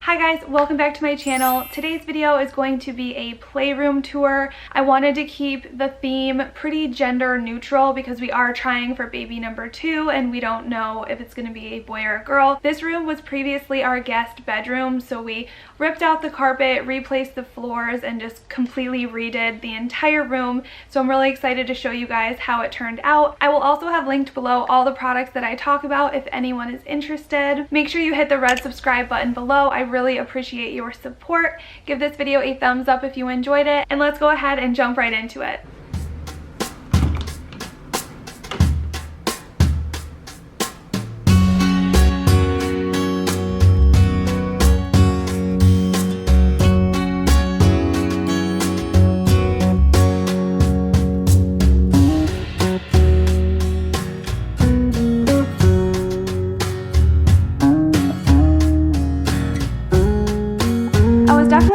Hi guys, welcome back to my channel. Today's video is going to be a playroom tour. I wanted to keep the theme pretty gender neutral because we are trying for baby number 2 and we don't know if it's going to be a boy or a girl. This room was previously our guest bedroom, so we ripped out the carpet, replaced the floors, and just completely redid the entire room. So I'm really excited to show you guys how it turned out. I will also have linked below all the products that I talk about if anyone is interested. Make sure you hit the red subscribe button below. I really appreciate your support. Give this video a thumbs up if you enjoyed it, and let's go ahead and jump right into it.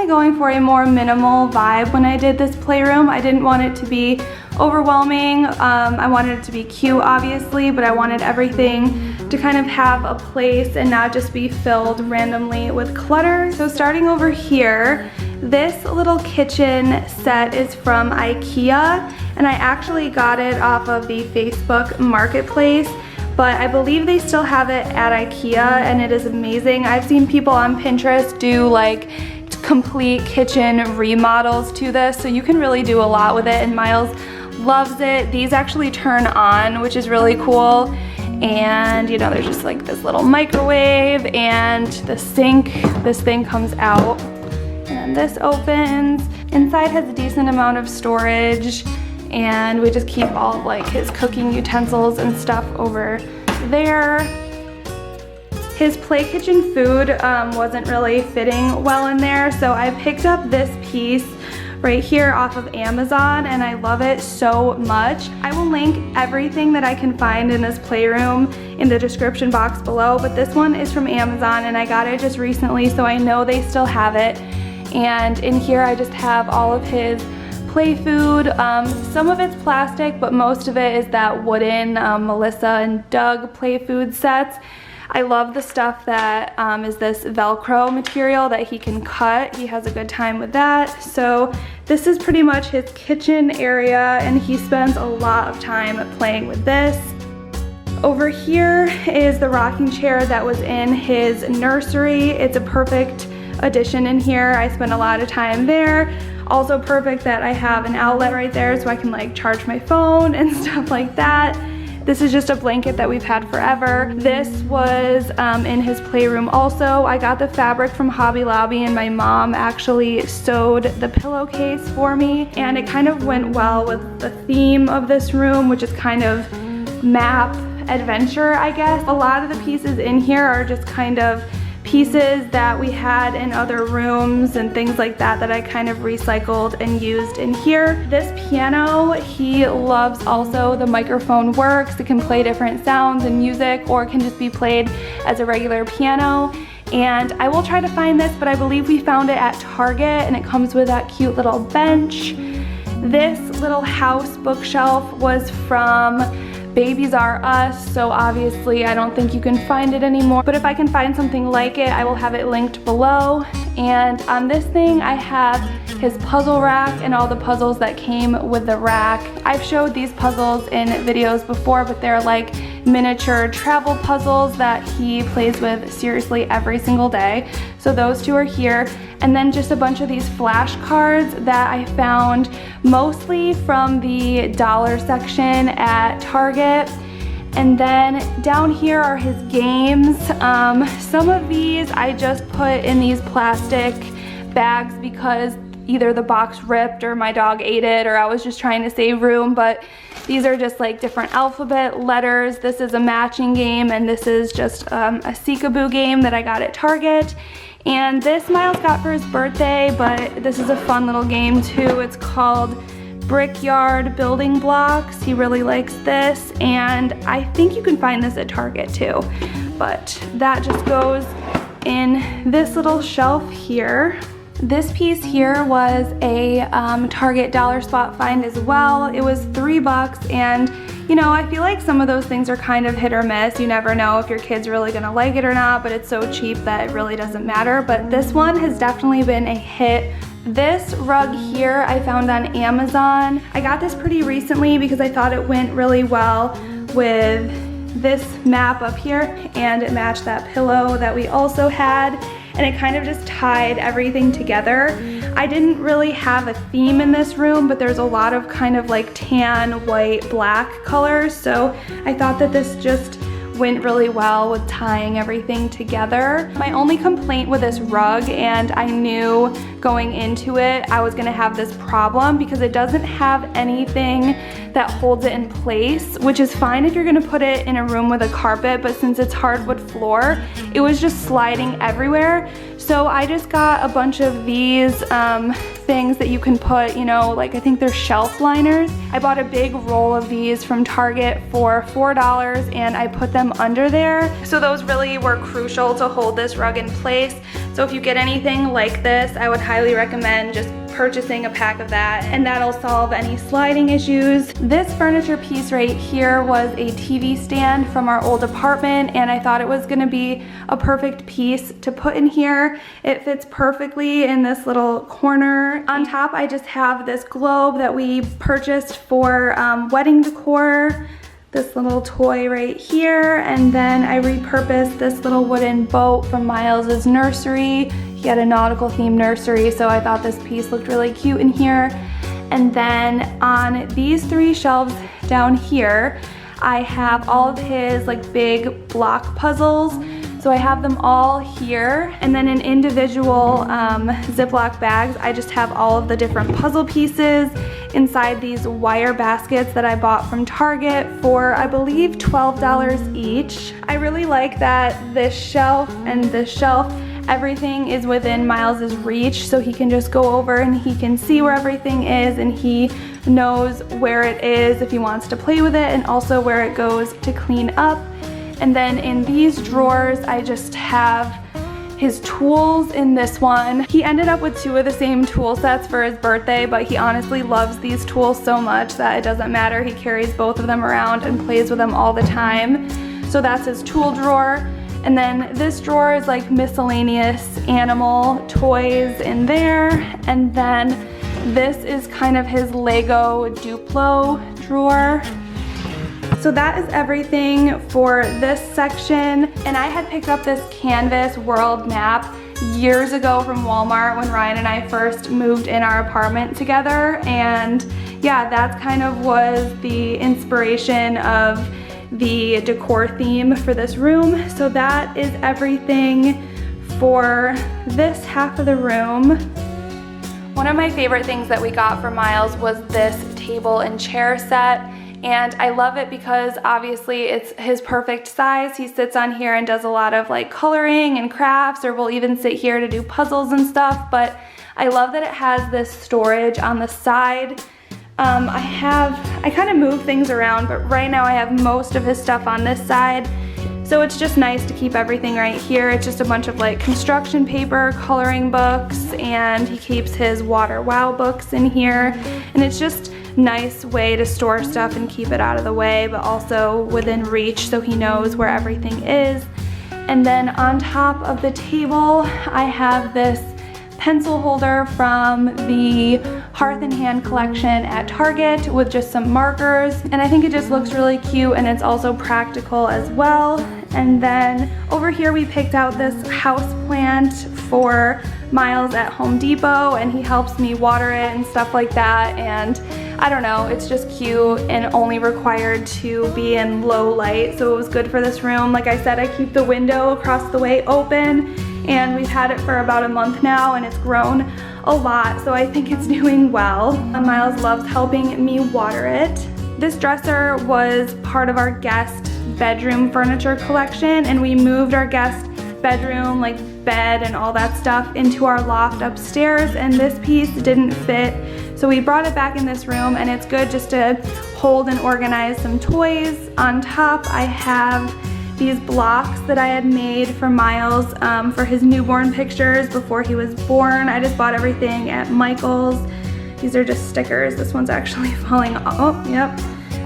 Going for a more minimal vibe when I did this playroom. I didn't want it to be overwhelming. I wanted it to be cute, obviously, but I wanted everything to kind of have a place and not just be filled randomly with clutter. So starting over here, this little kitchen set is from IKEA, and I actually got it off of the Facebook Marketplace, but I believe they still have it at IKEA, and it is amazing. I've seen people on Pinterest do like complete kitchen remodels to this, so you can really do a lot with it, and Miles loves it. These actually turn on, which is really cool, and you know, there's just like this little microwave and the sink. This thing comes out and then this opens. Inside has a decent amount of storage, and we just keep all of like his cooking utensils and stuff over there. His play kitchen food wasn't really fitting well in there, so I picked up this piece right here off of Amazon, and I love it so much. I will link everything that I can find in this playroom in the description box below, but this one is from Amazon and I got it just recently, so I know they still have it. And in here I just have all of his play food. Some of it's plastic, but most of it is that wooden Melissa and Doug play food sets. I love the stuff that is this Velcro material that he can cut. He has a good time with that. So this is pretty much his kitchen area, and he spends a lot of time playing with this. Over here is the rocking chair that was in his nursery. It's a perfect addition in here. I spend a lot of time there. Also perfect that I have an outlet right there so I can like charge my phone and stuff like that. This is just a blanket that we've had forever. This was in his playroom also. I got the fabric from Hobby Lobby, and my mom actually sewed the pillowcase for me, and it kind of went well with the theme of this room, which is kind of map adventure, I guess. A lot of the pieces in here are just kind of pieces that we had in other rooms and things like that that I kind of recycled and used in here. This piano, he loves also. The microphone works. It can play different sounds and music, or it can just be played as a regular piano. And I will try to find this, but I believe we found it at Target, and it comes with that cute little bench. This little house bookshelf was from Babies R Us, so obviously I don't think you can find it anymore, but if I can find something like it, I will have it linked below. And on this thing I have his puzzle rack and all the puzzles that came with the rack. I've showed these puzzles in videos before, but they're like miniature travel puzzles that he plays with seriously every single day. So those two are here. And then just a bunch of these flashcards that I found mostly from the dollar section at Target. And then down here are his games. Some of these I just put in these plastic bags because either the box ripped or my dog ate it, or I was just trying to save room, but these are just like different alphabet letters. This is a matching game, and this is just a Seekaboo game that I got at Target. And this Miles got for his birthday, but this is a fun little game too. It's called Brickyard Building Blocks. He really likes this, and I think you can find this at Target too. But that just goes in this little shelf here. This piece here was a Target dollar spot find as well. It was $3 and you know, I feel like some of those things are kind of hit or miss. You never know if your kid's really gonna like it or not, but it's so cheap that it really doesn't matter. But this one has definitely been a hit. This rug here I found on Amazon. I got this pretty recently because I thought it went really well with this map up here and it matched that pillow that we also had, and it kind of just tied everything together. I didn't really have a theme in this room, but there's a lot of kind of like tan, white, black colors, so I thought that this just went really well with tying everything together. My only complaint with this rug, and I knew going into it I was gonna have this problem because it doesn't have anything that holds it in place, which is fine if you're gonna put it in a room with a carpet, but since it's hardwood floor, it was just sliding everywhere. So I just got a bunch of these things that you can put, you know, like I think they're shelf liners. I bought a big roll of these from Target for $4 and I put them under there. So those really were crucial to hold this rug in place. So if you get anything like this, I would highly recommend just purchasing a pack of that, and that'll solve any sliding issues. This furniture piece right here was a TV stand from our old apartment, and I thought it was gonna be a perfect piece to put in here. It fits perfectly in this little corner. On top, I just have this globe that we purchased for wedding decor. This little toy right here, and then I repurposed this little wooden boat from Miles's nursery. He had a nautical themed nursery, so I thought this piece looked really cute in here. And then on these 3 shelves down here, I have all of his like big block puzzles. So I have them all here, and then in individual Ziploc bags, I just have all of the different puzzle pieces inside these wire baskets that I bought from Target for, I believe, $12 each. I really like that this shelf and this shelf, everything is within Miles's reach, so he can just go over and he can see where everything is, and he knows where it is if he wants to play with it, and also where it goes to clean up. And then in these drawers, I just have his tools in this one. He ended up with 2 of the same tool sets for his birthday, but he honestly loves these tools so much that it doesn't matter. He carries both of them around and plays with them all the time. So that's his tool drawer. And then this drawer is like miscellaneous animal toys in there. And then this is kind of his Lego Duplo drawer. So that is everything for this section. And I had picked up this canvas world map years ago from Walmart when Ryan and I first moved in our apartment together. And yeah, that kind of was the inspiration of the decor theme for this room. So that is everything for this half of the room. One of my favorite things that we got for Miles was this table and chair set. And I love it because obviously it's his perfect size. He sits on here and does a lot of like coloring and crafts, or will even sit here to do puzzles and stuff. But I love that it has this storage on the side. I kind of move things around, but right now I have most of his stuff on this side. So it's just nice to keep everything right here. It's just a bunch of like construction paper, coloring books, and he keeps his Water Wow books in here. And it's just nice way to store stuff and keep it out of the way, but also within reach so he knows where everything is. And then on top of the table, I have this pencil holder from the Hearth and Hand collection at Target with just some markers, and I think it just looks really cute, and it's also practical as well. And then over here we picked out this house plant for Miles at Home Depot, and he helps me water it and stuff like that. And I don't know, it's just cute and only required to be in low light, so it was good for this room. Like I said, I keep the window across the way open, and we've had it for about a month now, and it's grown a lot, so I think it's doing well. Miles loves helping me water it. This dresser was part of our guest bedroom furniture collection, and we moved our guest bedroom, like bed and all that stuff, into our loft upstairs, and this piece didn't fit, so we brought it back in this room, and it's good just to hold and organize some toys. On top I have these blocks that I had made for Miles for his newborn pictures before he was born. I just bought everything at Michael's. These are just stickers. This one's actually falling off. Oh, yep.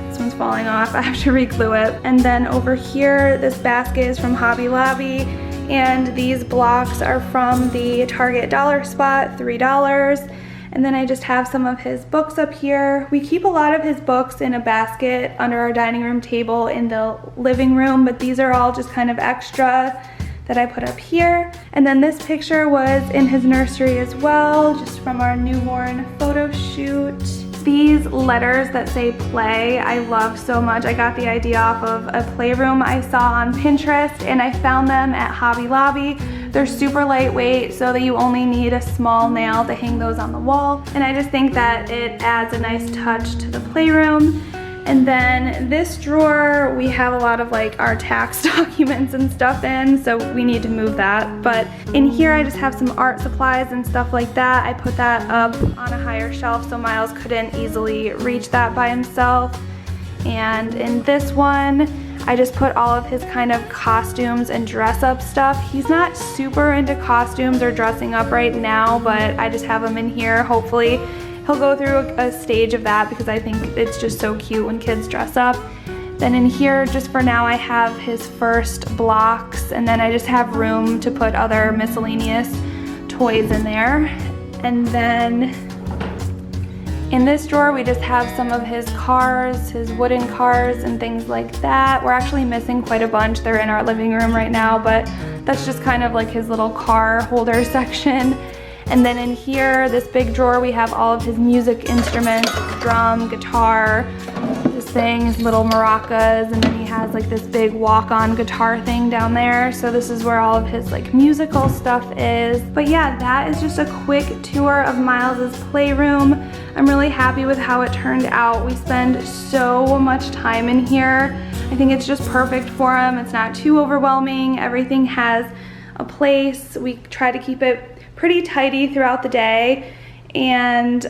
This one's falling off. I have to re-glue it. And then over here, this basket is from Hobby Lobby. And these blocks are from the Target dollar spot, $3. And then I just have some of his books up here. We keep a lot of his books in a basket under our dining room table in the living room, but these are all just kind of extra that I put up here. And then this picture was in his nursery as well, just from our newborn photo shoot. These letters that say play, I love so much. I got the idea off of a Playroom I saw on Pinterest, and I found them at Hobby Lobby. They're super lightweight, so that you only need a small nail to hang those on the wall. And I just think that it adds a nice touch to the Playroom. And then this drawer, we have a lot of like our tax documents and stuff in, so we need to move that. But in here I just have some art supplies and stuff like that. I put that up on a higher shelf so Miles couldn't easily reach that by himself. And in this one, I just put all of his kind of costumes and dress up stuff. He's not super into costumes or dressing up right now, but I just have him in here. Hopefully he'll go through a stage of that because I think it's just so cute when kids dress up. Then in here, just for now, I have his first blocks, and then I just have room to put other miscellaneous toys in there. And then in this drawer, we just have some of his cars, his wooden cars and things like that. We're actually missing quite a bunch. They're in our living room right now, but that's just kind of like his little car holder section. And then in here, this big drawer, we have all of his music instruments, drum, guitar, this thing, his little maracas, and then he has like this big walk-on guitar thing down there. So this is where all of his like musical stuff is. But yeah, that is just a quick tour of Miles's Playroom. I'm really happy with how it turned out. We spend so much time in here. I think it's just perfect for him. It's not too overwhelming. Everything has a place. We try to keep it pretty tidy throughout the day, and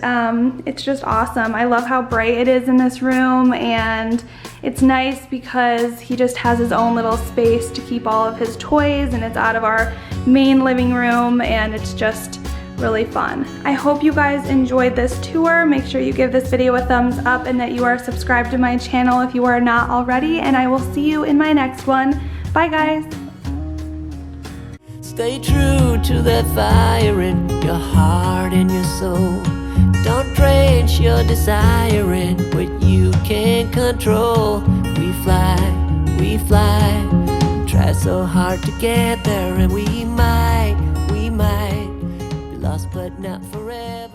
it's just awesome. I love how bright it is in this room, and it's nice because he just has his own little space to keep all of his toys, and it's out of our main living room, and it's just really fun. I hope you guys enjoyed this tour. Make sure you give this video a thumbs up and that you are subscribed to my channel if you are not already, and I will see you in my next one. Bye guys. Stay true to that fire in your heart and your soul. Don't drench your desire in what you can't control. We fly, try so hard to get there, and we might be lost but not forever.